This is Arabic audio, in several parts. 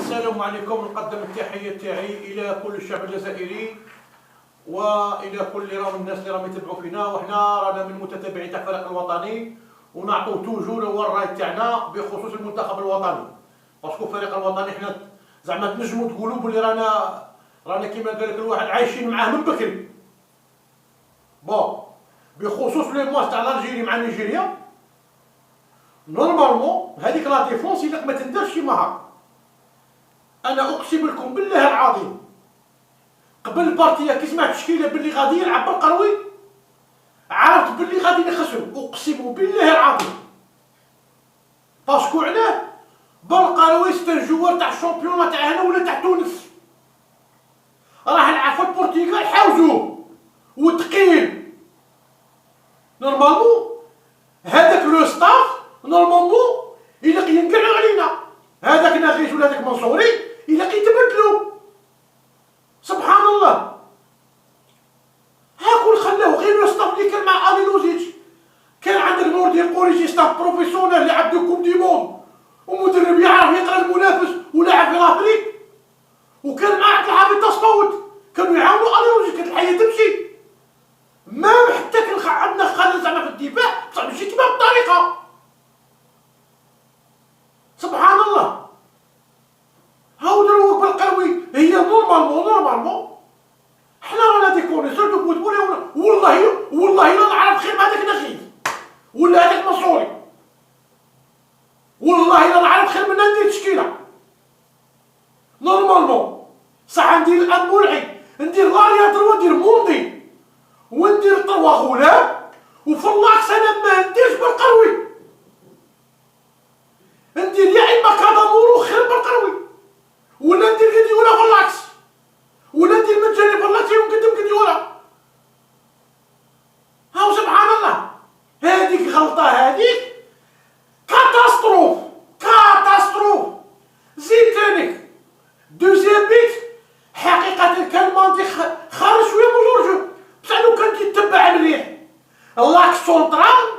السلام عليكم. نقدم التحية تاعي إلى كل الشعب الجزائري وإلى كل الناس اللي راهم يتبعوا فينا، وحنا رانا من متتبعي تاع الفريق الوطني ونعطوا توجور هو الراي تاعنا بخصوص المنتخب الوطني، باسكو الفريق الوطني حنا زعما تنجموا تقولوا بلي رانا كيما قال لك الواحد عايشين معاه من بكري. بون بخصوص لي ماتش تاع الجيري مع نيجيريا، نورمالمون هذيك لا ديفونس الا ما تندرش كيما هاك. انا اقسم لكم بالله العظيم قبل البارتيه كي سمعت تشكيله باللي غادي يلعب بالقروي عرفت باللي غادي نخسروا، اقسم بالله العظيم. باسكو علاه؟ بالقروي سي جوار تاع الشامبيون تاع هنا ولا تاع تونس، راه لعب في البرتغال حاوزوه وثقيل. نورمالمون هذاك لو ستاف نورمالمون الا ينقلعوا علينا، هذاك ناغيش ولا هذاك منصوري الا كيتبدلوا. سبحان الله، هاكل خلاو غير لو ستاف اللي كان مع الي لوزيتش. كان عندك مدير قوريجي ستاف بروفيسيونيل لعب دو كوب دي موند ومدرب يعرف يقرا المنافس ولاعب في لافريك، وكان معاه الحافظ تصفوت كانوا يعاونوا الي لوزيتش، كانت الحياه تمشي. ما حتى كان عندنا خلل زعما في الدفاع بصح ماشي كيما بالطريقه. سبحان الله، هاو دروك بالقروي هي نورمالمون حنا رانا دي كونيسور دو فوتبول. والله لا نعرف خير من هذاك نخيف ولا هذاك منصوري، والله لا نعرف خير من ندير تشكيله. نورمالمون صح ندير الان ملعب، ندير لاريا دروا، ندير موندي وندير طروا غلاب، وفي اللاكس انا ما نديرش بالقروي، ندير يا اما كادامورو خير بالقروي ولا ندير كديولا في اللاكس ولا ندير مجاني في اللاكس ونقدم كديولا. هاو سبحان الله، هذيك غلطه، هذيك كاتاستروف. زيد تانيك دوزيام بيت حقيقه كان ماندي خارج شويه من لورجو، بصح لو كان كيتبع مليح اللاكس سونترال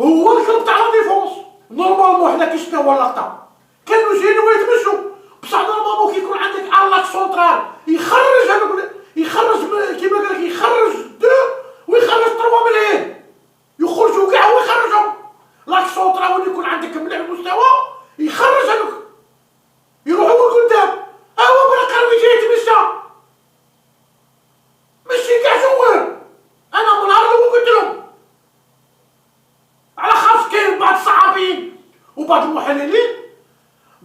هو الكلب تاع لا ديفونس. نورمالمون حنا كي شفنا هو اللقطه كانوا جايين ويتمشوا، بصح نورمالمون كي يكون عندك لاكس سونترال يخرج كيما قال لك يخرج دو ويخرج 3 ملايين، يخرجوا كاع ويخرجهم. لاكس سونترال وين يكون عندك مليح المستوى يخرج هذوك يروحوا من قدام. هو بالقروي جاي يتمشى ماشي كاع جوار. انا من نهار الاول قلت لهم على خاص كاين بعض الصحفيين وبعض المحللين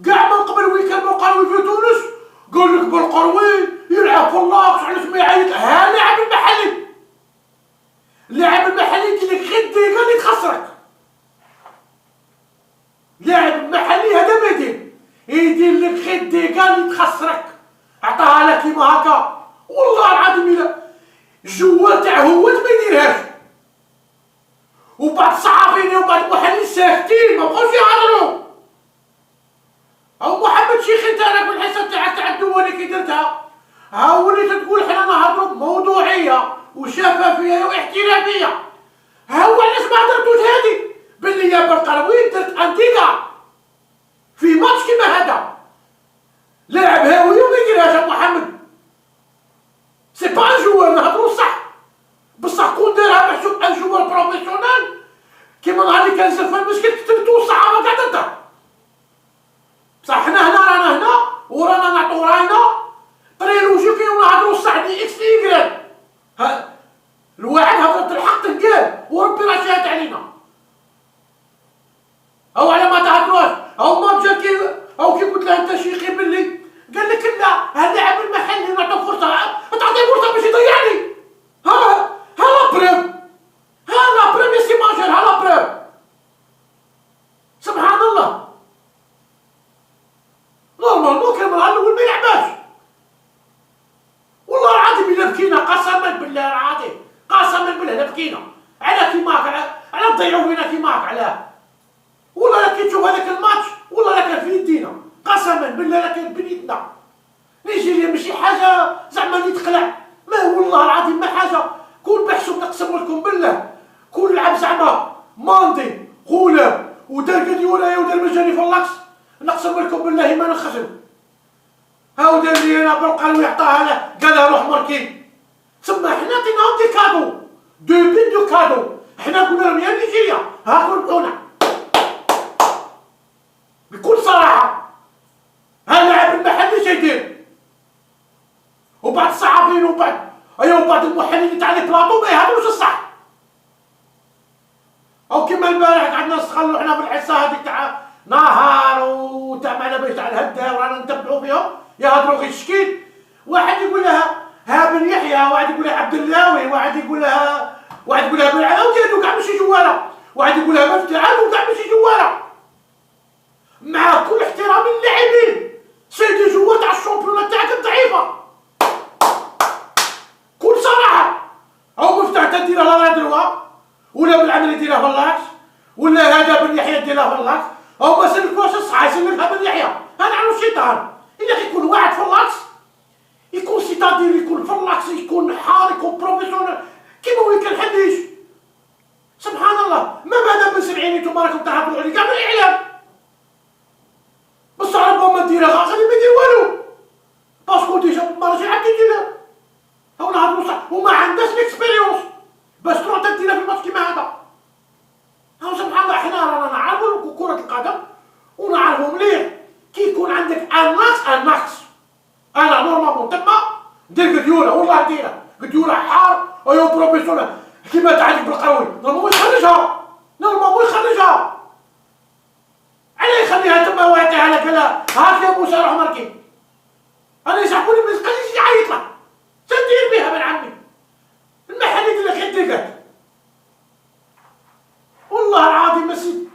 كاع من قبل وين كان بالقروي في تونس قال لك بالقروي يلعب في اللاكس علاش ما يعيط. ها اللاعب المحلي، اللاعب المحلي يدير لك غير الدقيقه اللي تخسرك. اللاعب المحلي هذا ما يدير لك غير الدقيقه اللي تخسرك، عطاها لك كيما هكا. والله العظيم الا الجوال تاع هوات ما يديرهاش، وبعض الصحفيين وبعض المحللين ساكتين ما بقاوش يهضروا. او محمد شيخي انت راك في الحصه تاعك تاع الدواني كي درتها ها وليت تقول حنا نهضروا بموضوعيه وشفافيه واحترافيه. ها هو علاش ما هضرتوش هادي باللي يا بالقروي درت انتيكا في ماتش كيما هذا لاعب هاوي وما يديرهاش يا محمد. سي با ان جوار نهضروا صح، بصح كون دارها محسوب ان جوار بروفيسيونيل كيما نهار اللي كان زفان المشكل كتبتو الصحافه كاع تدار. بصح حنا هنا رانا هنا ورانا نعطو راينا طريلوجيكي ونهضروا صح دي اكس ايكغيك. الواحد هضرت الحق تنقال وربي راه شاهد علينا. او على ما تهضروش او ما جا او كي قلت له انت شيخي باللي قال لك لا هاللاعب المحلي نعطو فرصه، تعطيه فرصه باش يضيعني. ها لا بروف يا سي ماجر، ها لا بروف. سبحان الله، نورمالمون كان النهار الاول ما يلعباش. والله العظيم الا بكينا، قسما بالله العظيم قسما بالله الا بكينا على كيما هكا، على تضيعوا فينا كيما هكا. علاه؟ والله كي تشوف هذاك الماتش والله لا كان في يدينا، قسما بالله لا كان بين يدنا. نيجيريا ماشي حاجه زعما اللي تقلع، ما والله العظيم ما حاجه. كون بحسب نقسم لكم بالله كون لعب زعما ماندي غولاب ودار كديولايا ودار مجاني في اللاكس نقسم لكم بالله ما نخسروا. هاو دار لي انا بالقلم يعطاها له قالها روح مركي. تسمى حنا عطيناهم دي كادو دو بيت دو كادو. حنا قلنا لهم يا نيجيريا هاكم ربحونا بكل صراحه. ها اللاعب المحلي اش يدير؟ وبعض الصحفيين وبعض المحللين تاع لي بلاطو ما يهضروش الصح. او كيما البارح قعدنا نسخلوا حنا بالحصه هذيك تاع نهار وتاع معنا باش تاع الهداف رانا نتبعوا فيهم يهضروا غير الشكيل. واحد يقول لها ها بن يحيى، واحد يقول لها عبد اللاوي، واحد يقول لها بن علاوي هادو كاع ماشي جواله، واحد يقول لها مفتاح وكاع ماشي جواله. مع كل احترام اللاعبين سيدي جوا تاع الشامبيونات تاعك ضعيفه كل صراحه. او مفتاح تديره لا دروا ولا بالعمل يديرها في اللاكس، ولا هذا بن يحيى يديرها في اللاكس، او ما سلكوش الصح يسلكها بن يحيى. انا نعرف الشيطان الا يكون واحد في اللاكس يكون سيتادير يكون في اللاكس يكون حار يكون بروفيسيونيل كيما هو كنحديش. سبحان الله ما بدا بن سبعين نتوما راكم تهضروا عليه كاع بالاعلام بصح ربما ديرها غادي ما يدير والو باسكو ديجا ما راجل عاد يديرها. هاو نهضروا صح وما عندهاش ليكسبيريونس باش تروح تديرها في الماتش كيما هذا. هاو سبحان الله حنا رانا نعرفوا كرة القدم ونعرفوا مليح كي يكون عندك ان نقص. انا نورمالمون تما ندير قديوره والله نديرها قديوره حار ايوا بروفيسيونيل كيما تعرف بالقروي نورمالمون يخرجها علاه يخليها تما ويعطيها لك. لا هاك يا موسى روح مركي انا يسحبوني ما يبقاش يعيط لك تدير بها من عمي المحل يدير لك يديقك والله العظيم. مسيد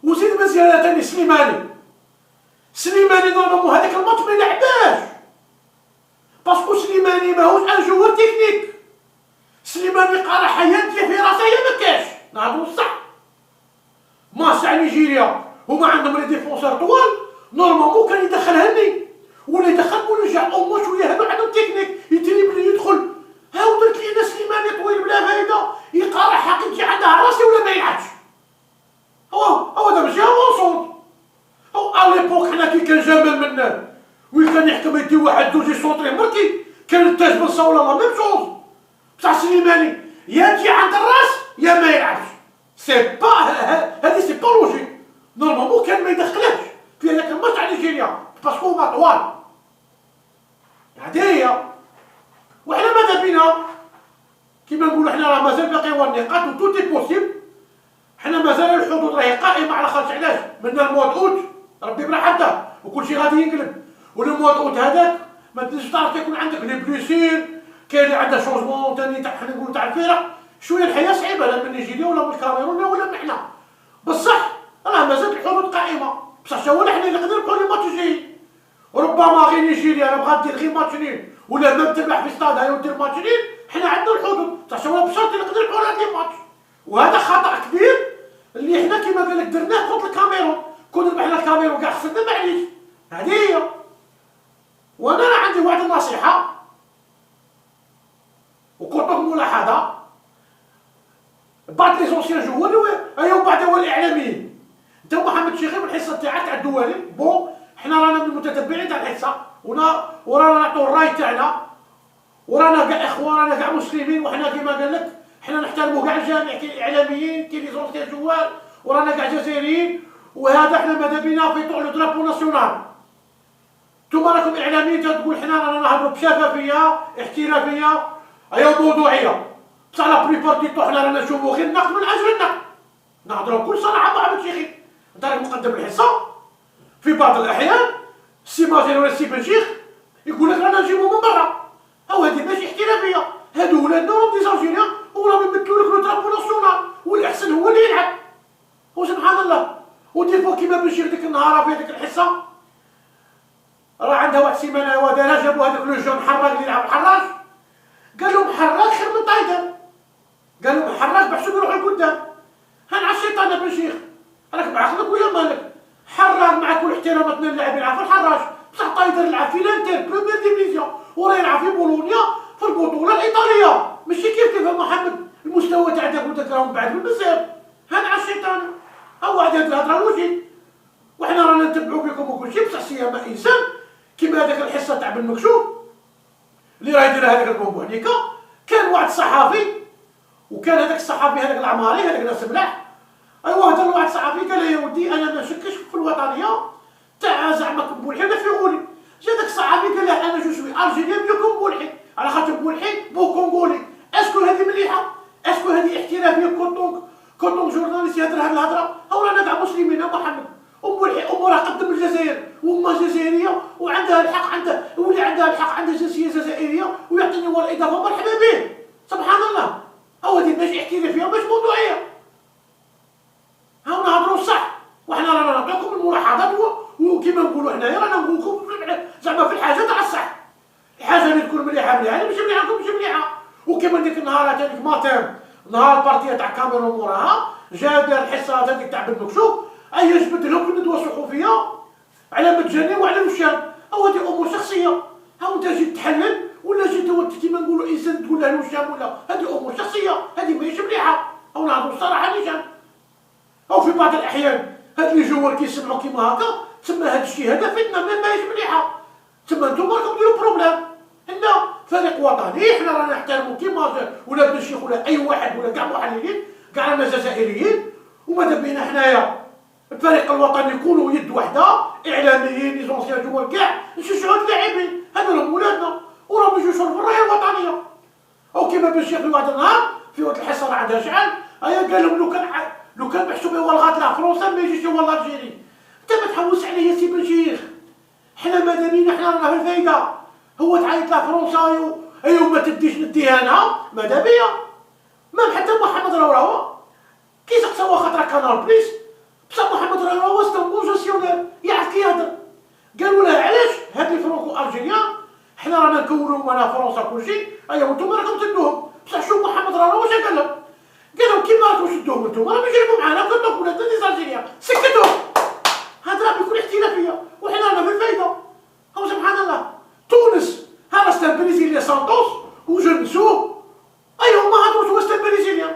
وزيد مزيانه تاني سليماني نورمالمون هذاك الماتش ما يلعباش باسكو سليماني ماهوش ان جوار تكنيك. سليماني قرا حياتي في راسها ما كاش نهضروا الصح. ماتش تاع نيجيريا هما عندهم لي ديفونسور طوال نورمالمون كان يدخل هني ولا يدخل ونرجع او مو شويه هادو عندهم تكنيك يتريبلي يدخل. هاو درت لي سليماني طويل بلا فايده يقرا حقيقي عندها راسي ولا ما يلعبش. هو هذا ماشي هو صوت. او اليبوك حنا كي كان جمال منان وين كان يحكم يدي واحد دوجي سونطري مركي كان التاج بن صولا لا ميم شوز. بصح سليماني يا تجي عند الراس يا ما يلعبش. سي با هادي سي با لوجيك نورمالمون كان ما يدخلهاش في هذاك الماتش تاع نيجيريا باسكو هما طوال. هادي هي وحنا ماذا بينا كيما نقولوا حنا راه مازال باقي النقاط وتو تي بوسيبل. حنا مازال الحدود راهي قائمه على خاطر علاش من المواد اوت ربي برحمته وكلشي غادي ينقلب. والمواد اوت هذاك ما تنجمش تعرف يكون عندك لي بليسير كاين اللي عنده شونجمون ثاني تاع حنا نقولوا تاع الفرق شويه الحياه صعيبه لا من نيجيريا ولا من الكاميرون ولا من حنا بصح راه مازال الحدود قائمه. بصح شو حنا اللي نقدروا نقولوا لي ماتش جاي ربما غير نيجيريا راه بغات دير غير ماتش نيل ولا ما تربح في ستادها ودير ماتش نيل. حنا عندنا الحدود بصح شو بشرط نقدروا نقولوا هاد لي ماتش. وهذا خطا كبير اللي حنا كيما قال لك درناه كونتر الكاميرون كون ربحنا الكاميرون كاع خسرنا معليش. هذه هي. وانا راه عندي واحد النصيحه وكنت ملاحظه بعض لي زونسيان جوار ايوا بعض هو الاعلاميين. انت محمد شيخي بالحصه تاعك تاع الدوالي بون حنا رانا من المتتبعين تاع الحصه ورانا نعطوا الراي تاعنا ورانا كاع اخوان كاع مسلمين وحنا كيما قال لك حنا نحترموا كاع الجامع كاين الاعلاميين كاين لي زونسيان جوار ورانا كاع جزائريين وهذا حنا ماذا بينا في طول درابو ناسيونال. نتوما راكم اعلاميين تقول حنا رانا نهضروا بشفافيه احترافيه ايوا موضوعيه بصح لا بريبار دي طو حنا رانا نشوفوا غير النقد من اجل النقد نهضروا بكل صراحه مع محمد شيخي. انت راك مقدم الحصه في بعض الاحيان السي مازن ولا السي بن شيخ يقول لك رانا نجيبو من برا او هذه ماشي احترافيه. هادو ولادنا راهم ديزانجينيا وراهم يمثلوا لك لو درابو ناسيونال والاحسن هو اللي يلعب. وسبحان الله ودي فوا كيما بن شيخ ديك النهار في هذيك الحصه راه عندها واحد السيمانه هو دارها جابوا هذاك لو جون حراك اللي يلعب الحراج قال لهم حراك خير من طايدر. قال لهم حراك بحسوا يروحوا لقدام. هان الشيطان بن شيخ راك بعقلك ويا مالك. حراك مع كل احتراماتنا اللاعب يلعب في الحراج بصح طايدر يلعب في لانتر بريمير ديفيزيون وراه يلعب في بولونيا في البطوله الايطاليه ماشي كيف محمد المستوى تاع داك وداك راهم بعد بزاف. هان الشيطان هو واحد هاد الهضره وجهي وحنا رانا نتبعوا بكم وكل شيء بصح سيما انسان كيما هذاك الحصه تاع بن مكشوف اللي راه يدير هذاك البومبونيكا. كان واحد الصحافي، وكان هذاك الصحافي هذاك العماري هذاك ناس ملاح، ايوا هضر لواحد الصحافي قال له يا ودي انا ما نشكش في الوطنيه تاع زعما كنبولحي انا في غولي. جا داك الصحافي قال له انا جو سوي الجيريان ميو كنبولحي على خاطر بولحي بو كونغولي. اسكو هذه مليحه؟ اسكو هذه احترافيه كونطونك جورناليست يهضر هذه الهضره؟ او رانا كاع مسلمين محمد. بولحي راه قدم الجزائر وما جزائريه وعندها الحق، عندها الحق، عندها جنسيه جزائريه ويعطيني هو الاضافه مرحبا به. سبحان الله. هذه ماشي احترافيه ماشي موضوعيه. ها نهضروا الصح وحنا رانا نعطيكم الملاحظات وكيما نقولوا حنايا رانا نقول لكم زعما في الحاجه تاع الصح. الحاجه اللي تكون مليحه مليحه، اللي ماشي مليحه تكون ماشي مليحه. وكيما ديك النهار هذيك ماتير نهار البارتيه تاع كاميرون موراها جا دار الحصه هذيك تاع بن مكشوف، اي جبد لهم في ندوه صحفيه على مجاني وعلى الوشام. او هذه امور شخصيه. ها انت جيت تحلل ولا جيت كيما نقولوا انسان تقول له الوشام ولا هذه امور شخصيه، هذه ماشي مليحه. او نهضروا الصراحه نيشان. او في بعض الاحيان هاد لي جوار كيسمعوا كيما هكا تسمى هاد الشيء هذا فتنه ماهيش مليحه. تسمى نتوما راكم ديروا بروبليم. حنا فريق وطني، حنا رانا نحترموا كيما ولا بن الشيخ ولا اي واحد ولا كاع محللين، كاع رانا جزائريين وماذا بينا حنايا الفريق الوطني يكونوا يد وحده، اعلاميين ليزونسيان جوار كاع نشجعوا اللاعبين، هذو راهم ولادنا وراهم يجوا يشرفوا الرايه الوطنيه. او كيما بن الشيخ في واحد النهار في واحد الحصه راه عندها شعل، قال لهم لو كان محسوب هو الغاط فرنسا ما يجيش هو الجيري. انت ما تحوس عليه يا سي بن شيخ، حنا ماذا بينا حنا رانا في الفايده. هو تعيط لا فرنسا ايوا ما تديش نديها انا ماذا بيا. ما حتى محمد راهو كي سقساو خاطر كانال بليس بصح محمد راهو اسطنبول جاسيونير يعرف كي يهضر. قالوا له علاش هاد لي فرونكو الجيريان حنا رانا نكونوا معنا فرنسا كلشي ايوا نتوما راكم تدوهم. بصح شوف محمد راهو واش قال لهم؟ قال لهم كيما راكم شدوهم نتوما راهم يجربوا معنا كنتو ولاد دي الجيريان سكتوا. هذا راه بكل احترافيه وحنا رانا في الفايده. او سبحان الله. تونس هذا ستان بريزيليان سانتوس وجنسو ايوا ما هضروش هو ستان بريزيليان.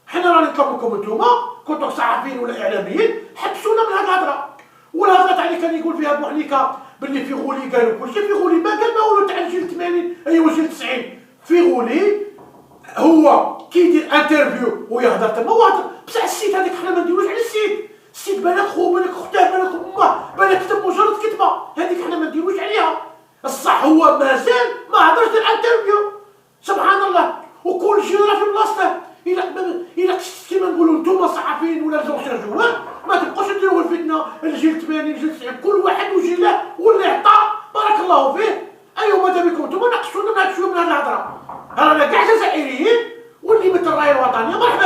حنا راني نطلب لكم نتوما كنتو صحفيين ولا اعلاميين حبسونا من هاد الهضره. والهضره تاع اللي كان يقول فيها بوحنيكا باللي في غولي قالوا كلشي في غولي، ما قال ما هو تاع الجيل 80 ايوا جيل 90 في غولي. هو كي يدير انترفيو ويهضر تما وهضر بصح السيت هذاك حنا ما نديروش على السيت بالك خو بالك اختاه بالك امه بالك كتب مجرد كتبه هذيك حنا ما نديروش عليها. الصح هو مازال ما هضرش دير انترفيو. سبحان الله. وكل شيء راه في بلاصته. الى كيما نقولوا نتوما صحفيين ولا زونسيان جوار ما تبقوش ديروا الفتنه الجيل 80 الجيل 90 كل واحد وجيله واللي عطى بارك الله فيه. ايوا ماذا بكم نتوما ناقصونا من هاد شويه من هاد الهضره. رانا كاع جزائريين واللي مثل الرايه الوطنيه مرحبا